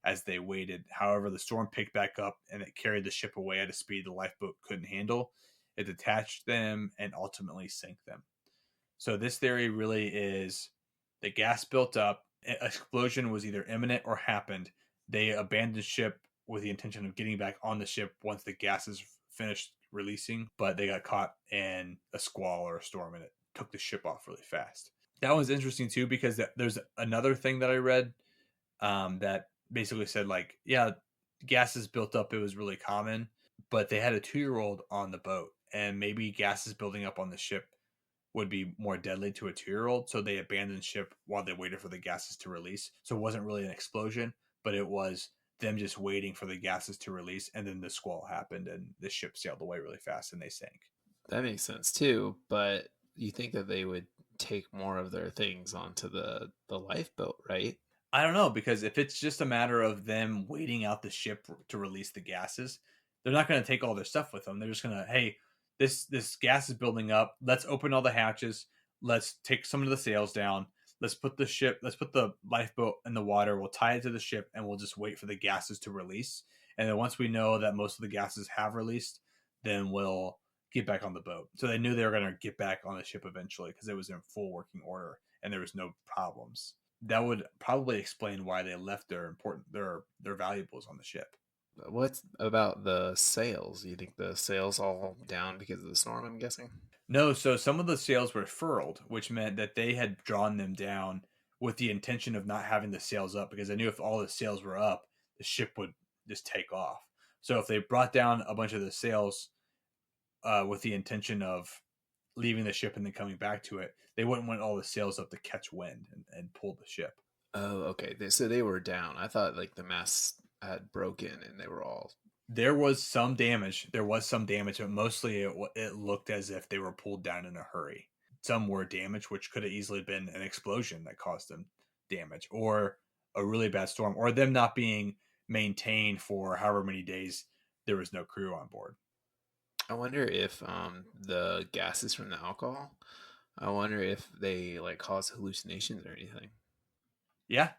as they waited. However, the storm picked back up and it carried the ship away at a speed the lifeboat couldn't handle. It detached them and ultimately sank them. So this theory really is the gas built up, an explosion was either imminent or happened. They abandoned ship with the intention of getting back on the ship once the gases finished releasing, but they got caught in a squall or a storm and it took the ship off really fast. That one's interesting too because there's another thing that I read that basically said like, yeah, gases built up. It was really common, but they had a 2-year-old on the boat, and maybe gases building up on the ship would be more deadly to a 2-year-old. So they abandoned ship while they waited for the gases to release. So it wasn't really an explosion, but it was them just waiting for the gases to release, and then the squall happened and the ship sailed away really fast and they sank. That makes sense too, but you think that they would take more of their things onto the lifeboat, right? I don't know, because if it's just a matter of them waiting out the ship to release the gases, they're not going to take all their stuff with them. They're just going to, hey, this gas is building up. Let's open all the hatches. Let's take some of the sails down. Let's put the lifeboat in the water. We'll tie it to the ship and we'll just wait for the gases to release. And then once we know that most of the gases have released, then we'll get back on the boat. So they knew they were going to get back on the ship eventually because it was in full working order and there was no problems. That would probably explain why they left their valuables on the ship. What about the sails? You think the sails all down because of the storm, I'm guessing? No, so some of the sails were furled, which meant that they had drawn them down with the intention of not having the sails up because they knew if all the sails were up, the ship would just take off. So if they brought down a bunch of the sails with the intention of leaving the ship and then coming back to it, they wouldn't want all the sails up to catch wind and pull the ship. Oh, okay. So they were down. I thought like the masts had broken and they were all. There was some damage. But mostly it looked as if they were pulled down in a hurry. Some were damaged, which could have easily been an explosion that caused them damage, or a really bad storm, or them not being maintained for however many days there was no crew on board. I wonder if the gases from the alcohol. I wonder if they like cause hallucinations or anything. Yeah,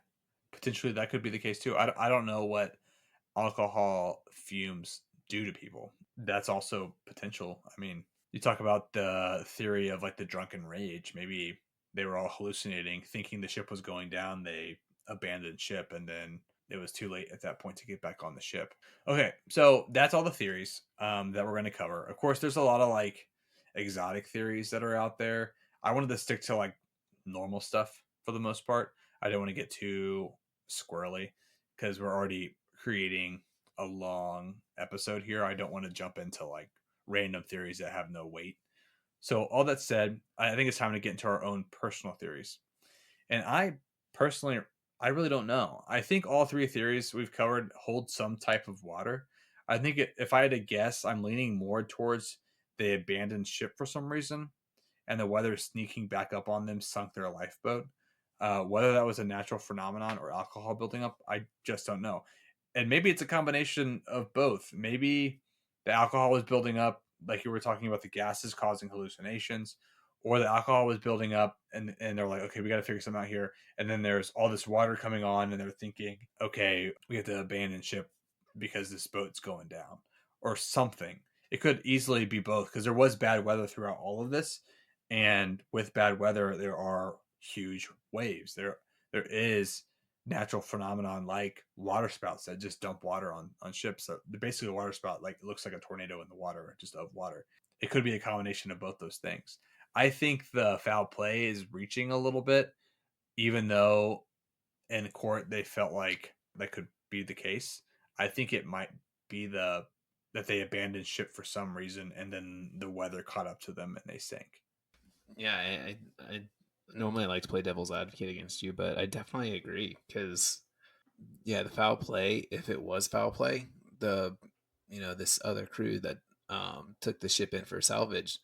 potentially that could be the case too. I don't know what alcohol fumes do to people. That's also potential. I mean, you talk about the theory of like the drunken rage. Maybe they were all hallucinating, thinking the ship was going down. They abandoned ship, and then it was too late at that point to get back on the ship. Okay, so that's all the theories that we're going to cover. Of course, there's a lot of like exotic theories that are out there. I wanted to stick to like normal stuff for the most part. I don't want to get too squirrely because we're already creating a long episode here. I don't want to jump into like random theories that have no weight. So all that said, I think it's time to get into our own personal theories. And I really don't know. I think all three theories we've covered hold some type of water. I think if I had to guess, I'm leaning more towards they abandoned ship for some reason, and the weather sneaking back up on them sunk their lifeboat. Whether that was a natural phenomenon or alcohol building up, I just don't know. And maybe it's a combination of both. Maybe the alcohol was building up, like you were talking about the gases causing hallucinations, or the alcohol was building up and they're like, okay, we got to figure something out here. And then there's all this water coming on and they're thinking, okay, we have to abandon ship because this boat's going down or something. It could easily be both because there was bad weather throughout all of this. And with bad weather, there are huge waves. There is natural phenomenon like water spouts that just dump water on ships. So basically a water spout, like it looks like a tornado in the water, just of water. It could be a combination of both those things. I think the foul play is reaching a little bit, even though in court they felt like that could be the case. I think it might be that they abandoned ship for some reason and then the weather caught up to them and they sank. Yeah, I normally like to play devil's advocate against you, but I definitely agree because yeah, the foul play. If it was foul play, the this other crew that took the ship in for salvage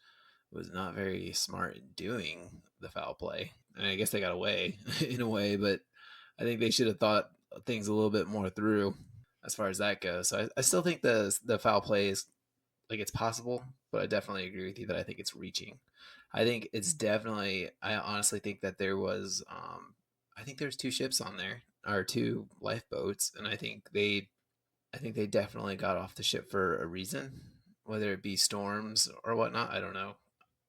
was not very smart in doing the foul play. I mean, I guess they got away in a way, but I think they should have thought things a little bit more through as far as that goes. So I still think the foul play is like it's possible, but I definitely agree with you that I think it's reaching. I think it's definitely. I honestly think that there was. I think there's two ships on there or two lifeboats, and I think they definitely got off the ship for a reason, whether it be storms or whatnot. I don't know.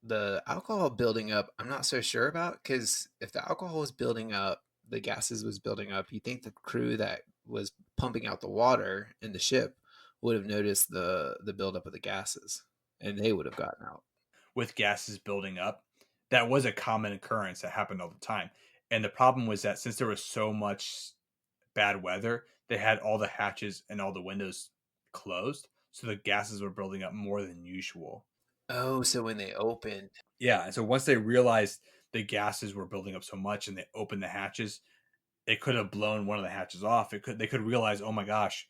The alcohol building up, I'm not so sure about because if the alcohol was building up, the gases was building up. You think the crew that was pumping out the water in the ship would have noticed the buildup of the gases, and they would have gotten out. With gases building up, that was a common occurrence that happened all the time. And the problem was that since there was so much bad weather, they had all the hatches and all the windows closed. So the gases were building up more than usual. Oh, so when they opened, Yeah. And so once they realized the gases were building up so much and they opened the hatches, it could have blown one of the hatches off. They could realize, oh my gosh,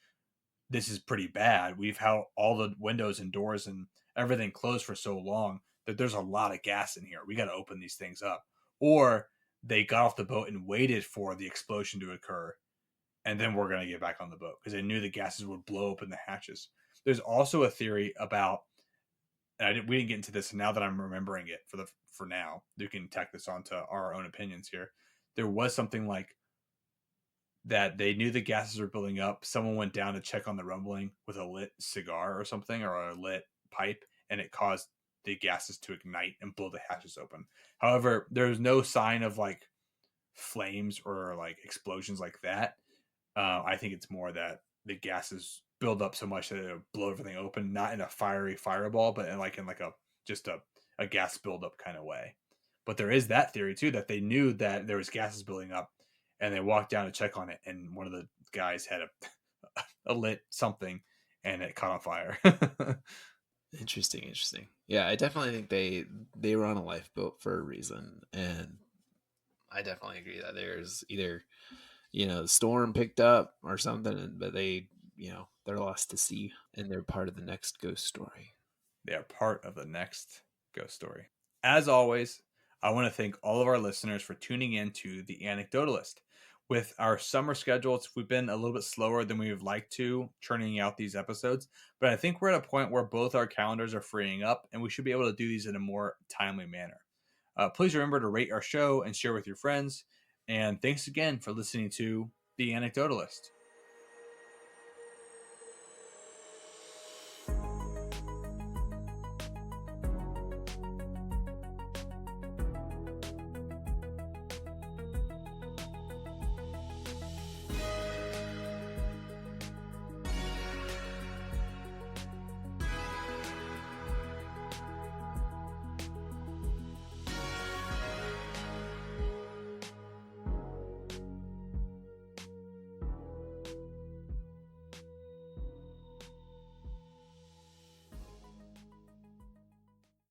this is pretty bad. We've had all the windows and doors and everything closed for so long that there's a lot of gas in here. We got to open these things up. Or they got off the boat and waited for the explosion to occur, and then we're going to get back on the boat because they knew the gases would blow open the hatches. There's also a theory about, and we didn't get into this, and now that I'm remembering it for now, you can tack this onto our own opinions here. There was something like that they knew the gases were building up. Someone went down to check on the rumbling with a lit cigar or something, or a lit pipe, and it caused the gases to ignite and blow the hatches open. However, there's no sign of like flames or like explosions like that. I think it's more that the gases build up so much that it'll blow everything open, not in a fiery fireball, but in like a gas buildup kind of way. But there is that theory too, that they knew that there was gases building up, and they walked down to check on it, and one of the guys had a lit something, and it caught on fire. Interesting. Yeah, I definitely think they were on a lifeboat for a reason, and I definitely agree that there's either, the storm picked up or something, but they're lost to sea, and they're part of the next ghost story. They are part of the next ghost story. As always, I want to thank all of our listeners for tuning in to The Anecdotalist. With our summer schedules, we've been a little bit slower than we would like to churning out these episodes, but I think we're at a point where both our calendars are freeing up, and we should be able to do these in a more timely manner. Please remember to rate our show and share with your friends. And thanks again for listening to The Anecdotalist.